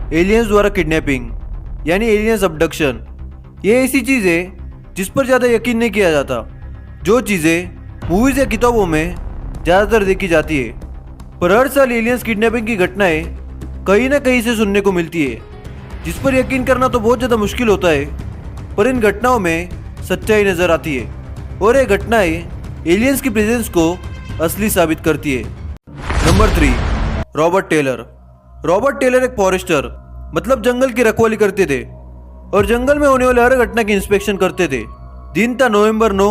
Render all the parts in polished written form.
Aliens द्वारा kidnapping यानी aliens abduction. ये ऐसी चीज़ है जिस पर ज़्यादा यकीन नहीं किया जाता, जो चीज़ें मूवीज़ या किताबों में ज़्यादातर देखी जाती है। पर हर साल एलियंस किडनैपिंग की घटनाएं कहीं ना कहीं से सुनने को मिलती है, जिस पर यकीन करना तो बहुत ज़्यादा मुश्किल होता है। पर इन घटनाओं में सच्चाई नज़र आती है और ये घटनाएं एलियंस की प्रेजेंस को असली साबित करती है। Number 3, Robert Taylor. Robert Taylor एक फॉरेस्टर मतलब जंगल की रखवाली करते थे और जंगल में होने वाले हर घटना की इंस्पेक्शन करते थे। दिन था नवंबर 9,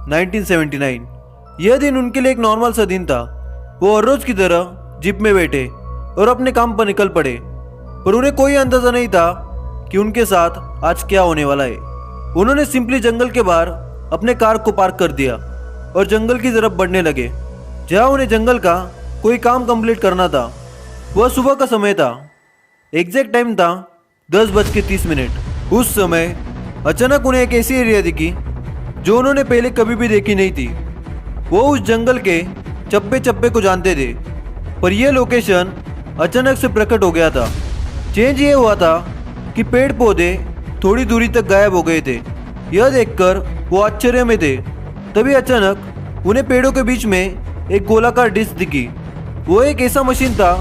1979। यह दिन उनके लिए एक नॉर्मल सा दिन था। वो हर रोज की तरह जीप में बैठे और अपने काम पर निकल पड़े, पर उन्हें कोई अंदाजा नहीं था कि उनके साथ आज क्या होने वाला है। उन्होंने सिंपली जंगल के बाहर अपने कार को पार्क कर दिया और जंगल की तरफ बढ़ने लगे, जहां उन्हें जंगल का कोई काम कंप्लीट करना था। वह सुबह का समय था। एग्जैक्ट टाइम था 10:30। उस समय अचानक उन्हें एक ऐसी एरिया दिखी जो उन्होंने पहले कभी भी देखी नहीं थी। वो उस जंगल के चप्पे चप्पे को जानते थे, पर यह लोकेशन अचानक से प्रकट हो गया था। चेंज ये हुआ था कि पेड़ पौधे थोड़ी दूरी तक गायब हो गए थे। यह देखकर वो आश्चर्य में थे। तभी अचानक उन्हें पेड़ों के बीच में एक गोलाकार डिस्क दिखी। वो एक ऐसा मशीन था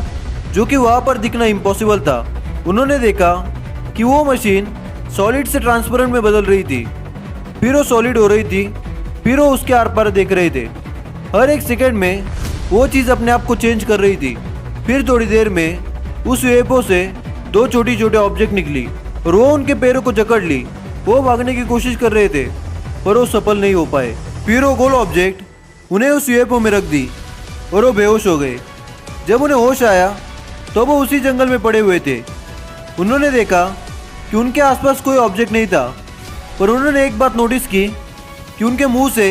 जो कि वहाँ पर दिखना इम्पॉसिबल था। उन्होंने देखा कि वो मशीन सॉलिड से ट्रांसपेरेंट में बदल रही थी, फिर वो सॉलिड हो रही थी, फिर वो उसके आर पार देख रहे थे। हर एक सेकंड में वो चीज़ अपने आप को चेंज कर रही थी। फिर थोड़ी देर में उस यूएफओ से 2 छोटी छोटे ऑब्जेक्ट निकली और वो उनके पैरों को जकड़ ली। वो भागने की कोशिश कर रहे थे, पर वो सफल नहीं हो पाए। फिर वो गोल ऑब्जेक्ट उन्हें उस यूएफओ में रख दी और वो बेहोश हो गए। जब उन्हें होश आया तो वो उसी जंगल में पड़े हुए थे। उन्होंने देखा कि उनके आसपास कोई ऑब्जेक्ट नहीं था, पर उन्होंने एक बात नोटिस की कि उनके मुंह से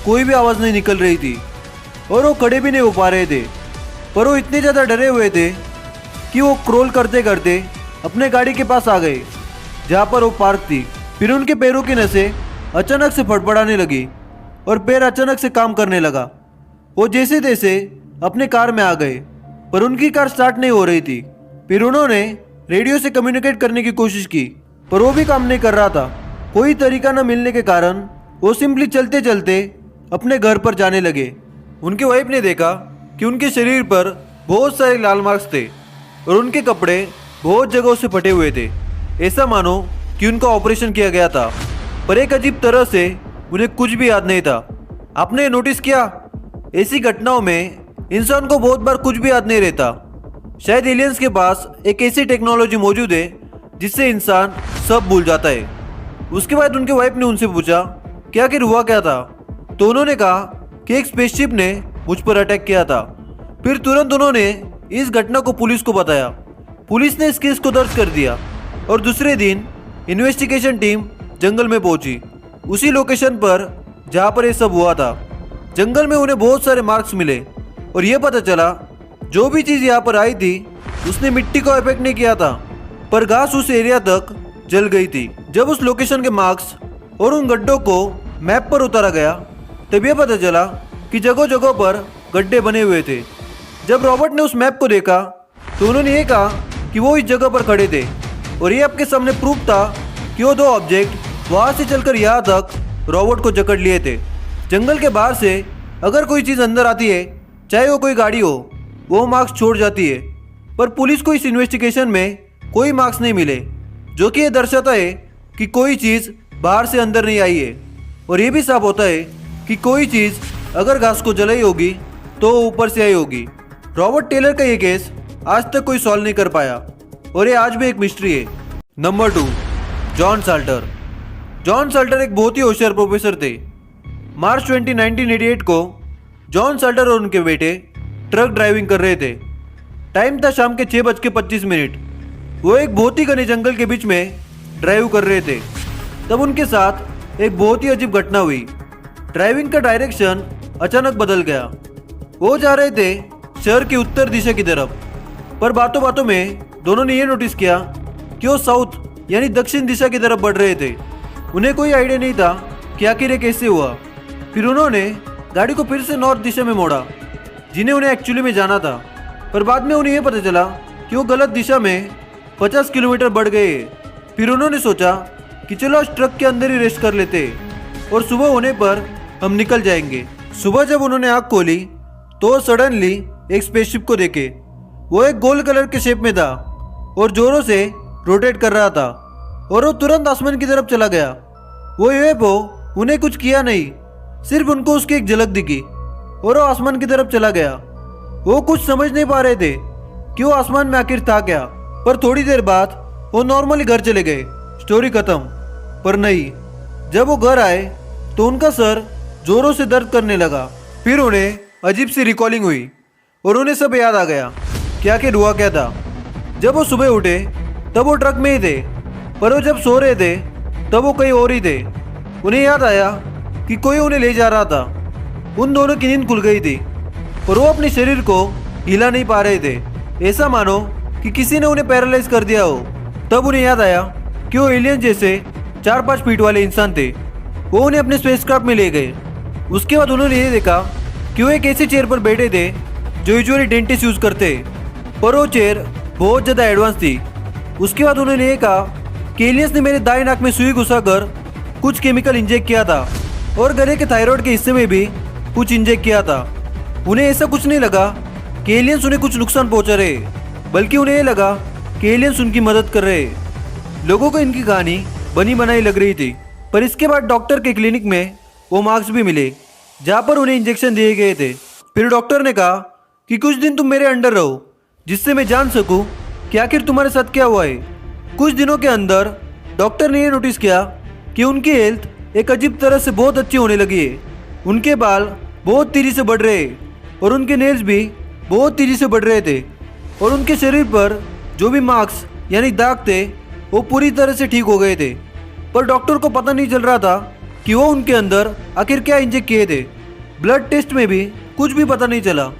कोई भी आवाज़ नहीं निकल रही थी और वो खड़े भी नहीं हो पा रहे थे। पर वो इतने ज़्यादा डरे हुए थे कि वो क्रोल करते करते अपने गाड़ी के पास आ गए, जहाँ पर वो पार्क थी। फिर उनके पैरों की नसें अचानक से फड़फड़ाने लगी और पैर अचानक से काम करने लगा। वो जैसे तैसे अपने कार में आ गए, पर उनकी कार स्टार्ट नहीं हो रही थी। फिर उन्होंने रेडियो से कम्युनिकेट करने की कोशिश की, पर वो भी काम नहीं कर रहा था। कोई तरीका न मिलने के कारण वो सिंपली चलते चलते अपने घर पर जाने लगे। उनके वाइफ ने देखा कि उनके शरीर पर बहुत सारे लाल मार्क्स थे और उनके कपड़े बहुत जगहों से फटे हुए थे। ऐसा मानो कि उनका ऑपरेशन किया गया था, पर एक अजीब तरह से उन्हें कुछ भी याद नहीं था। आपने नोटिस किया, ऐसी घटनाओं में इंसान को बहुत बार कुछ भी याद नहीं रहता। शायद एलियंस के पास एक ऐसी टेक्नोलॉजी मौजूद है जिससे इंसान सब भूल जाता है। उसके बाद उनके वाइफ ने उनसे पूछा कि आखिर हुआ क्या था, तो उन्होंने कहा कि एक स्पेसशिप ने मुझ पर अटैक किया था। फिर तुरंत उन्होंने इस घटना को पुलिस को बताया। पुलिस ने इस केस को दर्ज कर दिया और दूसरे दिन इन्वेस्टिगेशन टीम जंगल में पहुंची, उसी लोकेशन पर जहां पर यह सब हुआ था। जंगल में उन्हें बहुत सारे मार्क्स मिले और यह पता चला जो भी चीज़ यहाँ पर आई थी उसने मिट्टी को अफेक्ट नहीं किया था, पर घास उस एरिया तक जल गई थी। जब उस लोकेशन के मार्क्स और उन गड्ढों को मैप पर उतारा गया तब यह पता चला कि जगह जगह पर गड्ढे बने हुए थे। जब रॉबर्ट ने उस मैप को देखा तो उन्होंने ये कहा कि वो इस जगह पर खड़े थे और ये आपके सामने प्रूफ था कि वो 2 ऑब्जेक्ट वहाँ से चलकर यहाँ तक रॉबर्ट को जकड़ लिए थे। जंगल के बाहर से अगर कोई चीज़ अंदर आती है, चाहे वो कोई गाड़ी हो, वो मार्क्स छोड़ जाती है। पर पुलिस को इस इन्वेस्टिगेशन में कोई मार्क्स नहीं मिले, जो कि ये दर्शाता है कि कोई चीज़ बाहर से अंदर नहीं आई है। और ये भी साफ होता है कि कोई चीज़ अगर घास को जलाई होगी तो ऊपर से आई होगी। रॉबर्ट टेलर का ये केस आज तक कोई सॉल्व नहीं कर पाया और ये आज भी एक मिस्ट्री है। Number 2, John Salter. John Salter एक बहुत ही होशियार प्रोफेसर थे। मार्च 20, 1988 को जॉन साल्टर और उनके बेटे ट्रक ड्राइविंग कर रहे थे। टाइम था शाम के 6:25। वो एक बहुत ही घने जंगल के बीच में ड्राइव कर रहे थे। तब उनके साथ एक बहुत ही अजीब घटना हुई। ड्राइविंग का डायरेक्शन अचानक बदल गया। वो जा रहे थे शहर की उत्तर दिशा की तरफ, पर बातों बातों में दोनों ने ये नोटिस किया कि वो साउथ यानी दक्षिण दिशा की तरफ बढ़ रहे थे। उन्हें कोई आइडिया नहीं था कि आखिर ये कैसे हुआ। फिर उन्होंने गाड़ी को फिर से नॉर्थ दिशा में मोड़ा, जिन्हें उन्हें एक्चुअली में जाना था। पर बाद में उन्हें यह पता चला कि वो गलत दिशा में 50 किलोमीटर बढ़ गए। फिर उन्होंने सोचा कि चलो आज ट्रक के अंदर ही रेस्ट कर लेते और सुबह होने पर हम निकल जाएंगे। सुबह जब उन्होंने आँख खोली तो सडनली एक स्पेसशिप को देखे। वो एक गोल कलर के शेप में था और जोरों से रोटेट कर रहा था और वो तुरंत आसमान की तरफ चला गया। वो यूएफओ उन्हें कुछ किया नहीं, सिर्फ उनको उसकी एक झलक दिखी और वो आसमान की तरफ चला गया। वो कुछ समझ नहीं पा रहे थे कि वो आसमान में आखिर था क्या, पर थोड़ी देर बाद वो नॉर्मली घर चले गए। स्टोरी खत्म। पर नहीं, जब वो घर आए तो उनका सर जोरों से दर्द करने लगा। फिर उन्हें अजीब सी रिकॉलिंग हुई और उन्हें सब याद आ गया कि आखिर हुआ क्या था। जब वो सुबह उठे तब वो ट्रक में ही थे, पर वो जब सो रहे थे तब वो कहीं और ही थे। उन्हें याद आया कि कोई उन्हें ले जा रहा था। उन दोनों की नींद खुल गई थी और वो अपने शरीर को हिला नहीं पा रहे थे, ऐसा मानो कि किसी ने उन्हें पैरालाइज कर दिया हो। तब उन्हें याद आया कि वो एलियन जैसे 4-5 फीट वाले इंसान थे। वो उन्हें अपने स्पेसक्राफ्ट में ले गए। उसके बाद उन्होंने ये देखा कि वो एक ऐसे चेयर पर बैठे थे जो यूजुअली डेंटिस्ट यूज करते, पर वो चेयर बहुत ज़्यादा एडवांस थी। उसके बाद उन्होंने ये कहा कि एलियंस ने मेरे दाएं नाक में सुई घुसाकर कुछ केमिकल इंजेक्ट किया था और गले के थायराइड के हिस्से में भी कुछ इंजेक्ट किया था। उन्हें ऐसा कुछ नहीं लगा कि एलियंस उन्हें कुछ नुकसान पहुंचा रहे, बल्कि उन्हें ये लगा कि एलियंस उनकी मदद कर रहे। लोगों को इनकी कहानी बनी बनाई लग रही थी, पर इसके बाद डॉक्टर के क्लिनिक में वो मार्क्स भी मिले जहाँ पर उन्हें इंजेक्शन दिए गए थे। फिर डॉक्टर ने कहा कि कुछ दिन तुम मेरे अंडर रहो, जिससे मैं जान सकूं कि आखिर तुम्हारे साथ क्या हुआ है। कुछ दिनों के अंदर डॉक्टर ने ये नोटिस किया कि उनकी हेल्थ एक अजीब तरह से बहुत अच्छी होने लगी है। उनके बाल बहुत तेजी से बढ़ रहे और उनके नेल्स भी बहुत तेजी से बढ़ रहे थे और उनके शरीर पर जो भी मार्क्स यानी दाग थे वो पूरी तरह से ठीक हो गए थे। पर डॉक्टर को पता नहीं चल रहा था कि वो उनके अंदर आखिर क्या इंजेक्ट किए थे। ब्लड टेस्ट में भी कुछ भी पता नहीं चला।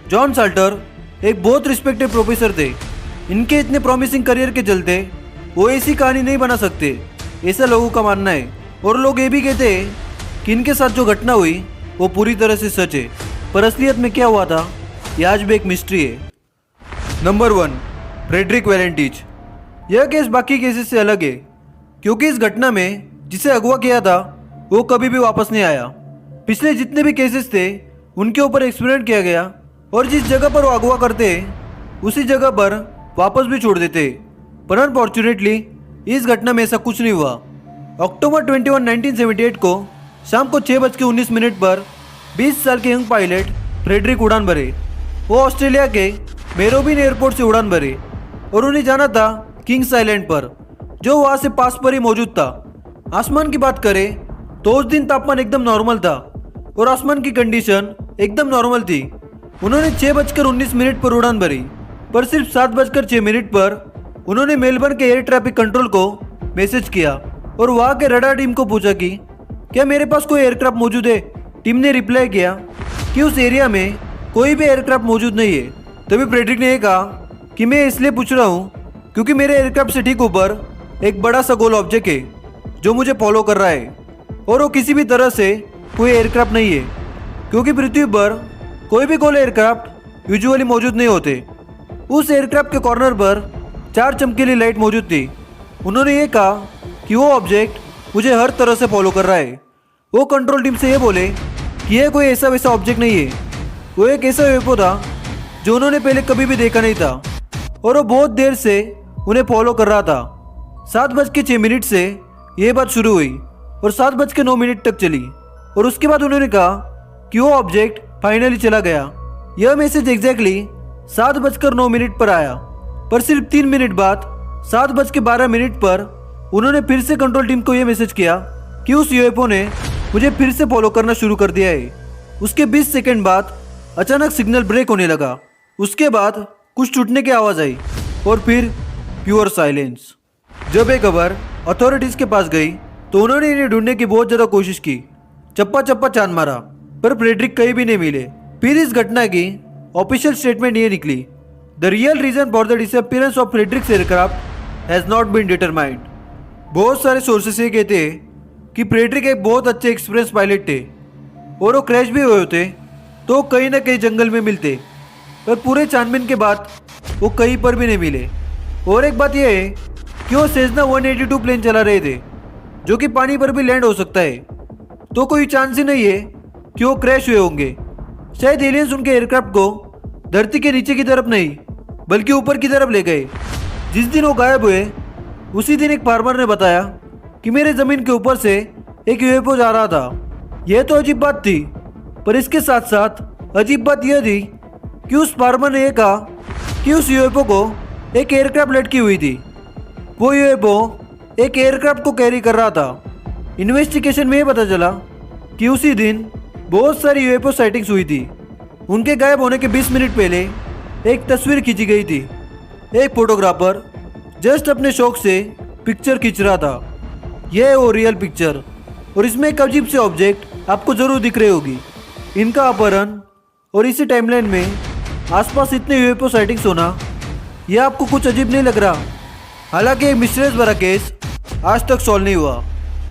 जॉन साल्टर एक बहुत रिस्पेक्टेड प्रोफेसर थे। इनके इतने प्रॉमिसिंग करियर के चलते वो ऐसी कहानी नहीं बना सकते, ऐसा लोगों का मानना है। और लोग ये भी कहते हैं कि इनके साथ जो घटना हुई वो पूरी तरह से सच है, पर असलियत में क्या हुआ था ये आज भी एक मिस्ट्री है। Number 1, Frederick Valentich. यह केस बाकी केसेस से अलग है क्योंकि इस घटना में जिसे अगवा किया था वो कभी भी वापस नहीं आया। पिछले जितने भी केसेस थे उनके ऊपर एक्सपेरिमेंट किया गया और जिस जगह पर वो अगवा करते उसी जगह पर वापस भी छोड़ देते, पर अनफॉर्चुनेटली इस घटना में ऐसा कुछ नहीं हुआ। अक्टूबर 21, 1978 को शाम को 6:19 पर 20 साल के यंग पायलट फ्रेडरिक उड़ान भरे। वो ऑस्ट्रेलिया के मेरोबिन एयरपोर्ट से उड़ान भरे और उन्हें जाना था किंग्स आइलैंड पर, जो वहाँ से पास पर ही मौजूद था। आसमान की बात करें तो उस दिन तापमान एकदम नॉर्मल था और आसमान की कंडीशन एकदम नॉर्मल थी। उन्होंने 6:19 पर उड़ान भरी, पर सिर्फ 7:06 पर उन्होंने मेलबर्न के एयर ट्रैफिक कंट्रोल को मैसेज किया और वहाँ के रडार टीम को पूछा कि क्या मेरे पास कोई एयरक्राफ्ट मौजूद है। टीम ने रिप्लाई किया कि उस एरिया में कोई भी एयरक्राफ्ट मौजूद नहीं है। तभी फ्रेडरिक ने कहा कि मैं इसलिए पूछ रहा हूँ क्योंकि मेरे एयरक्राफ्ट से ठीक ऊपर एक बड़ा सा गोल ऑब्जेक्ट है जो मुझे फॉलो कर रहा है और वो किसी भी तरह से कोई एयरक्राफ्ट नहीं है, क्योंकि पृथ्वी पर कोई भी गोल एयरक्राफ्ट यूजुअली मौजूद नहीं होते। उस एयरक्राफ्ट के कॉर्नर पर 4 चमकीली लाइट मौजूद थी। उन्होंने ये कहा कि वो ऑब्जेक्ट मुझे हर तरह से फॉलो कर रहा है। वो कंट्रोल टीम से ये बोले कि यह कोई ऐसा वैसा ऑब्जेक्ट नहीं है, वो एक ऐसा यूएफओ था जो उन्होंने पहले कभी भी देखा नहीं था और वो बहुत देर से उन्हें फॉलो कर रहा था। 7:06 से ये बात शुरू हुई और 7:09 तक चली और उसके बाद उन्होंने कहा कि वो ऑब्जेक्ट फाइनली चला गया। यह मैसेज एग्जैक्टली 7:09 पर आया, पर सिर्फ 3 मिनट बाद 7:12 पर उन्होंने फिर से कंट्रोल टीम को यह मैसेज किया कि उस यूएफओ ने मुझे फिर से फॉलो करना शुरू कर दिया है। उसके 20 सेकंड बाद अचानक सिग्नल ब्रेक होने लगा। उसके बाद कुछ टूटने की आवाज़ आई और फिर प्योर साइलेंस। जब एक खबर अथॉरिटीज़ के पास गई तो उन्होंने इन्हें ढूंढने की बहुत ज़्यादा कोशिश की, चप्पा चप्पा चांद मारा, पर फ्रेडरिक कहीं भी नहीं मिले। फिर इस घटना की ऑफिशियल स्टेटमेंट ये निकली, the real reason for the disappearance of Frederick's aircraft has not been determined. बहुत सारे सोर्सेस ये कहते हैं कि फ्रेडरिक एक बहुत अच्छे एक्सपीरियंस पायलट थे और वो क्रैश भी हुए होते तो कहीं ना कहीं जंगल में मिलते, पर पूरे छानबीन के बाद वो कहीं पर भी नहीं मिले। और एक बात यह है कि वो सेजना 182 प्लेन चला रहे थे जो कि पानी पर भी लैंड हो सकता है, तो कोई चांस ही नहीं है कि वो क्रैश हुए होंगे। शायद एलियंस उनके एयरक्राफ्ट को धरती के नीचे की तरफ नहीं बल्कि ऊपर की तरफ ले गए। जिस दिन वो गायब हुए उसी दिन एक फार्मर ने बताया कि मेरे ज़मीन के ऊपर से एक यूएफओ जा रहा था। यह तो अजीब बात थी, पर इसके साथ साथ अजीब बात यह थी कि उस फार्मर ने यह कहा कि उस यूएफओ को एक एयरक्राफ्ट लटकी हुई थी। वो यूएफओ एक एयरक्राफ्ट को कैरी कर रहा था। इन्वेस्टिगेशन में यह पता चला कि उसी दिन बहुत सारी यूएफओ साइटिंग्स हुई थी। उनके गायब होने के 20 मिनट पहले एक तस्वीर खींची गई थी। एक फोटोग्राफर जस्ट अपने शौक से पिक्चर खींच रहा था। यह है वो रियल पिक्चर, और इसमें एक अजीब से ऑब्जेक्ट आपको जरूर दिख रही होगी। इनका अपहरण और इसी टाइमलाइन में आसपास इतने यूएफओ साइटिंग्स होना, यह आपको कुछ अजीब नहीं लग रहा? हालांकि एक मिस्टीरियस भरा केस आज तक सॉल्व नहीं हुआ।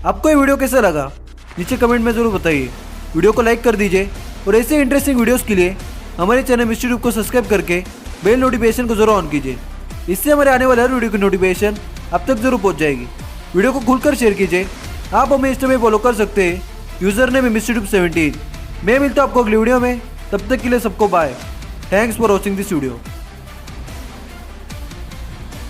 आपको ये वीडियो कैसा लगा नीचे कमेंट में ज़रूर बताइए। वीडियो को लाइक कर दीजिए और ऐसे इंटरेस्टिंग वीडियोस के लिए हमारे चैनल मिस्ट्री ट्यूब को सब्सक्राइब करके बेल नोटिफिकेशन को जरूर ऑन कीजिए। इससे हमारे आने वाले हर वीडियो की नोटिफिकेशन आप तक जरूर पहुंच जाएगी। वीडियो को खुलकर शेयर कीजिए। आप हमें इंस्टा में फॉलो कर सकते हैं, यूजर नेम है मिस्ट्री ट्यूब 17। मैं मिलता हूं आपको अगली वीडियो में, तब तक के लिए सबको bye. Thanks for watching this video.